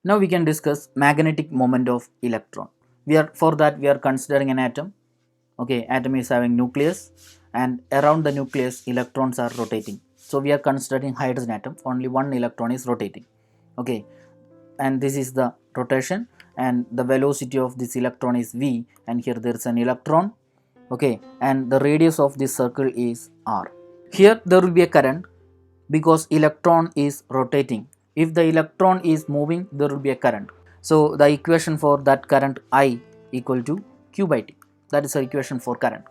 Now we can discuss magnetic moment of electron. For that we are considering an atom. Okay, atom is having nucleus, and around the nucleus electrons are rotating. So we are considering hydrogen atom, only one electron is rotating. Okay, and this is the rotation, and the velocity of this electron is v, and here there is an electron. Okay, and the radius of this circle is r. Here there will be a current because electron is rotating. If the electron is moving, there will be a current. So the equation for that current I equal to q by t. That is the equation for current.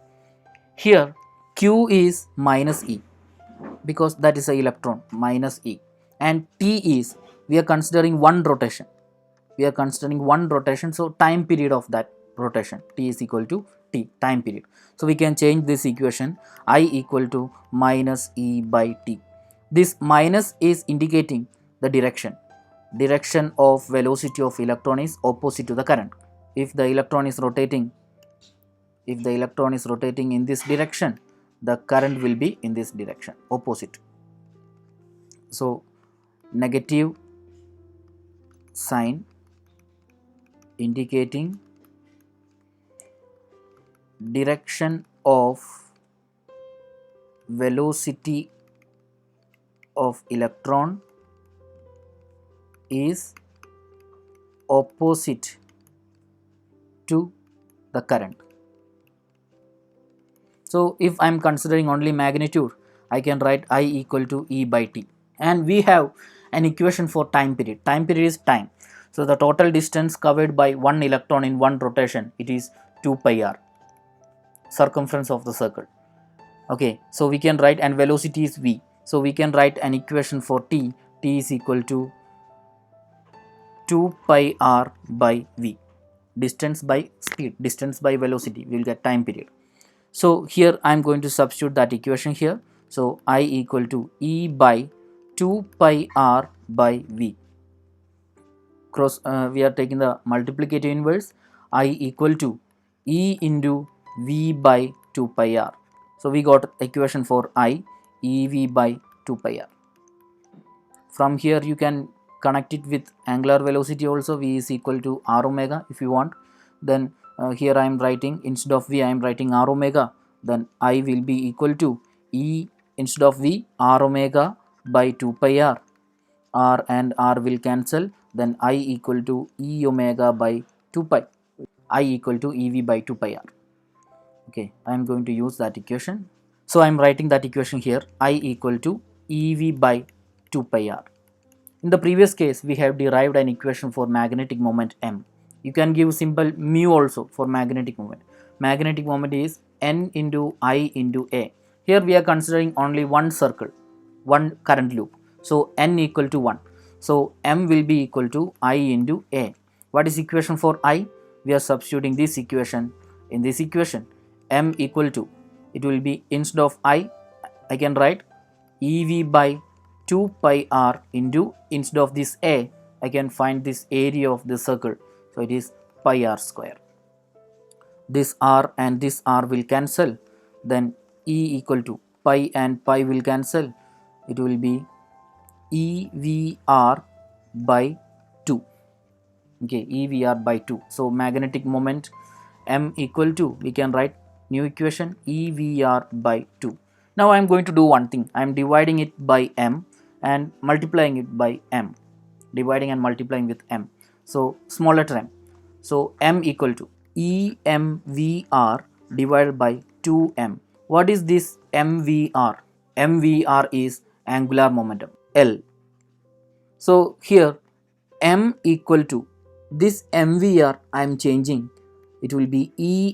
Here q is minus e because that is a electron, minus e, and t is, we are considering one rotation. We are considering one rotation, so time period of that rotation, t is equal to t, time period. So we can change this equation, I equal to minus e by t. This minus is indicating the direction of velocity of electron is opposite to the current. If the electron is rotating in this direction, the current will be in this direction, opposite. So negative sign indicating direction of velocity of electron is opposite to the current. So if I am considering only magnitude, I can write I equal to e by t, and we have an equation for time period. Time period is time. So the total distance covered by one electron in one rotation, it is 2 pi r, circumference of the circle. Okay, so we can write, and velocity is v, so we can write an equation for t is equal to 2 pi r by v, distance by speed, distance by velocity, we will get time period. So here I am going to substitute that equation here. So I equal to e by 2 pi r by v. We are taking the multiplicative inverse, I equal to e into v by 2 pi r. So we got equation for I, ev by 2 pi r. From here you can connect it with angular velocity also, v is equal to r omega if you want. Then here I am writing, instead of v I am writing r omega, then I will be equal to e, instead of v, r omega by 2 pi r. R and R will cancel, then I equal to e omega by 2 pi, I equal to ev by 2 pi r. Okay, I am going to use that equation. So I am writing that equation here, I equal to ev by 2 pi r. In the previous case, we have derived an equation for magnetic moment m. You can give simple mu also for magnetic moment. Magnetic moment is n into I into a. Here we are considering only one circle, one current loop. So n equal to 1. So m will be equal to I into a. What is equation for I? We are substituting this equation in this equation. M equal to, it will be, instead of I can write ev by 2 pi r into, instead of this a, I can find this area of the circle. So it is pi r square. This r and this r will cancel. Then e equal to, pi and pi will cancel. It will be EVR by 2. Okay, EVR by 2. So magnetic moment M equal to, we can write new equation, EVR by 2. Now I am going to do one thing. I am dividing it by M and multiplying it by M. Dividing and multiplying with M. So small letter m. So M equal to EMVR divided by 2M. What is this MVR? MVR is angular momentum, L. So here M equal to, this MVR I am changing, it will be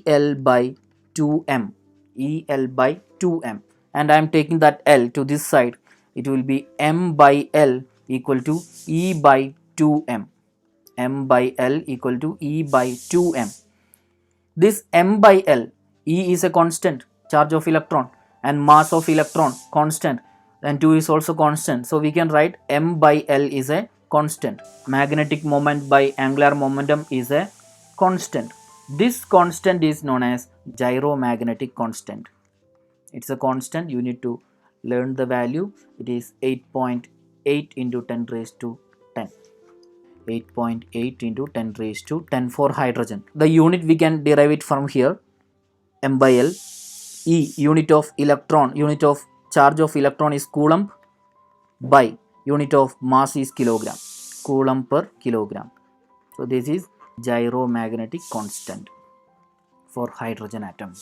EL by 2M, EL by 2M, and I am taking that L to this side, it will be M by L equal to E by 2M, M by L equal to E by 2M. This M by L, E is a constant, charge of electron, and mass of electron constant, and 2 is also constant. So we can write M by L is a constant. Magnetic moment by angular momentum is a constant. This constant is known as gyromagnetic constant. It's a constant, you need to learn the value. It is 8.8 into 10 raised to 10. 8.8 into 10 raised to 10 for hydrogen. The unit we can derive it from here, m by L. E, unit of electron, unit of charge of electron is coulomb, by unit of mass is kilogram, coulomb per kilogram. So this is gyromagnetic constant for hydrogen atom.